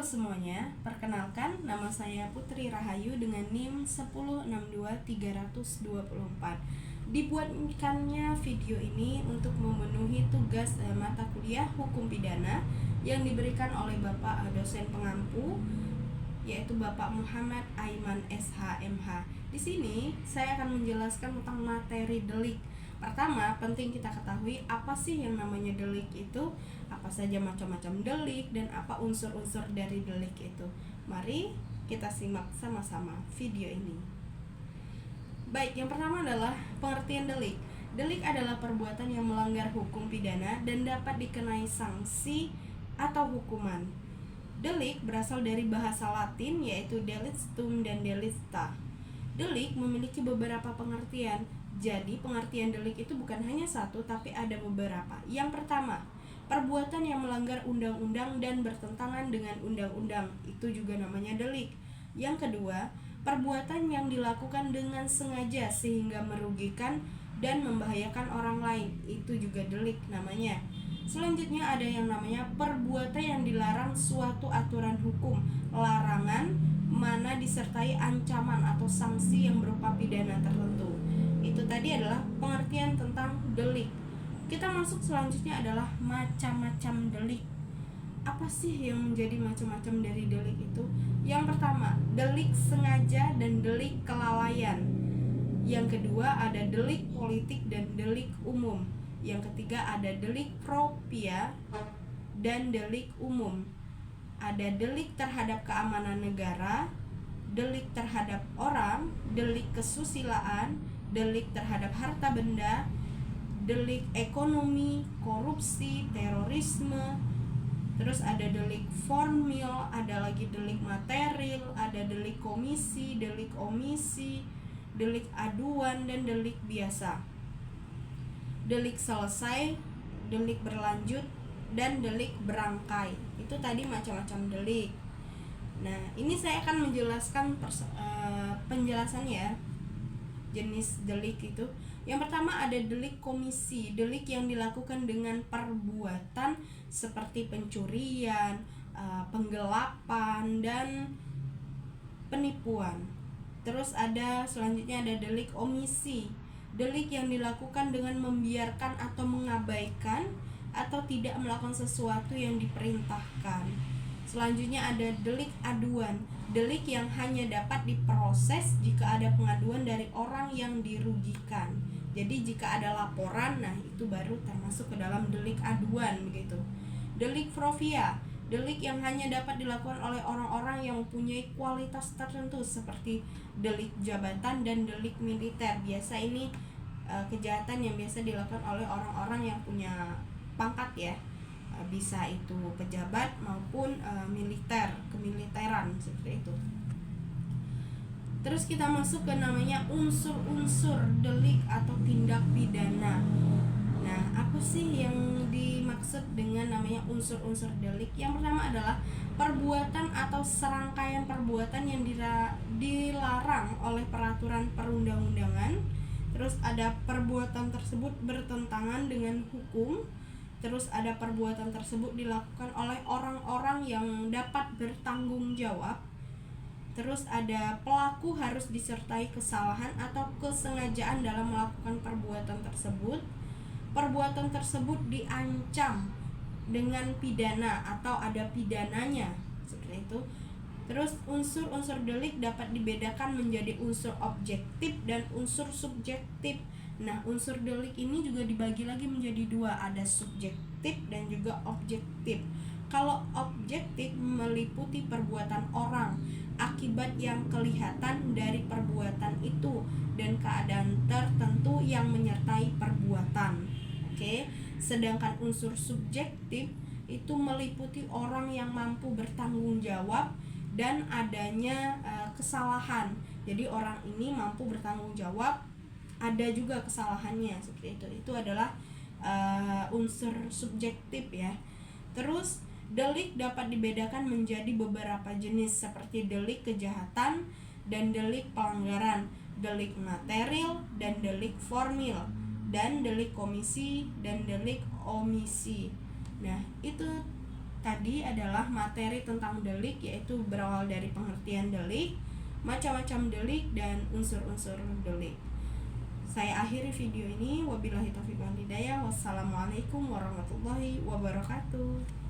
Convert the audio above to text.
semuanya, perkenalkan nama saya Putri Rahayu dengan NIM 1062324. Dibuatkannya video ini untuk memenuhi tugas mata kuliah Hukum Pidana yang diberikan oleh Bapak dosen pengampu, yaitu Bapak Muhammad Aiman SH.MH. Di sini saya akan menjelaskan tentang materi delik. Pertama, penting kita ketahui apa sih yang namanya delik itu, apa saja macam-macam delik, dan apa unsur-unsur dari delik itu. Mari kita simak sama-sama video ini. Baik, yang pertama adalah pengertian delik. Delik adalah perbuatan yang melanggar hukum pidana dan dapat dikenai sanksi atau hukuman. Delik berasal dari bahasa Latin yaitu delictum dan delicta. Delik memiliki beberapa pengertian. Jadi pengertian delik itu bukan hanya satu tapi ada beberapa. Yang pertama, perbuatan yang melanggar undang-undang dan bertentangan dengan undang-undang, itu juga namanya delik. Yang kedua, perbuatan yang dilakukan dengan sengaja sehingga merugikan dan membahayakan orang lain, itu juga delik namanya. Selanjutnya ada yang namanya perbuatan yang dilarang suatu aturan hukum, larangan mana disertai ancaman atau sanksi yang berupa pidana tertentu. Itu tadi adalah pengertian tentang delik. Kita masuk selanjutnya adalah macam-macam delik. Apa sih yang menjadi macam-macam dari delik itu? Yang pertama, delik sengaja dan delik kelalaian. Yang kedua ada delik politik dan delik umum. Yang ketiga ada delik propia dan delik umum. Ada delik terhadap keamanan negara, delik terhadap orang, delik kesusilaan, delik terhadap harta benda, delik ekonomi, korupsi, terorisme. Terus ada delik formil, ada lagi delik material, ada delik komisi, delik omisi, delik aduan, dan delik biasa. Delik selesai, delik berlanjut, dan delik berangkai. Itu tadi macam-macam delik. Nah, ini saya akan menjelaskan penjelasannya, jenis delik itu. Yang pertama ada delik komisi, delik yang dilakukan dengan perbuatan seperti pencurian, penggelapan, dan penipuan. Terus selanjutnya ada delik omisi, delik yang dilakukan dengan membiarkan atau mengabaikan atau tidak melakukan sesuatu yang diperintahkan. Selanjutnya ada delik aduan, delik yang hanya dapat diproses jika ada pengaduan dari orang yang dirugikan. Jadi jika ada laporan, nah itu baru termasuk ke dalam delik aduan begitu. Delik propia, delik yang hanya dapat dilakukan oleh orang-orang yang mempunyai kualitas tertentu seperti delik jabatan dan delik militer. Biasa ini kejahatan yang biasa dilakukan oleh orang-orang yang punya pangkat ya. Bisa itu pejabat maupun militer, kemiliteran seperti itu. Terus kita masuk ke namanya unsur-unsur delik atau tindak pidana. Nah, apa sih yang dimaksud dengan namanya unsur-unsur delik? Yang pertama adalah perbuatan atau serangkaian perbuatan yang dilarang oleh peraturan perundang-undangan. Terus ada perbuatan tersebut bertentangan dengan hukum. Terus ada perbuatan tersebut dilakukan oleh orang-orang yang dapat bertanggung jawab. Terus ada pelaku harus disertai kesalahan atau kesengajaan dalam melakukan perbuatan tersebut. Perbuatan tersebut diancam dengan pidana atau ada pidananya, seperti itu. Terus unsur-unsur delik dapat dibedakan menjadi unsur objektif dan unsur subjektif. Nah, unsur delik ini juga dibagi lagi menjadi dua, ada subjektif dan juga objektif. Kalau objektif meliputi perbuatan orang, akibat yang kelihatan dari perbuatan itu, dan keadaan tertentu yang menyertai perbuatan. Oke. Sedangkan unsur subjektif itu meliputi orang yang mampu bertanggung jawab dan adanya kesalahan. Jadi orang ini mampu bertanggung jawab, ada juga kesalahannya seperti itu. Itu adalah unsur subjektif ya. Terus delik dapat dibedakan menjadi beberapa jenis seperti delik kejahatan dan delik pelanggaran, delik material dan delik formil, dan delik komisi dan delik omisi. Nah, itu tadi adalah materi tentang delik, yaitu berawal dari pengertian delik, macam-macam delik, dan unsur-unsur delik. Saya akhiri video ini. Wabillahi taufiq wal hidayah. Wassalamualaikum warahmatullahi wabarakatuh.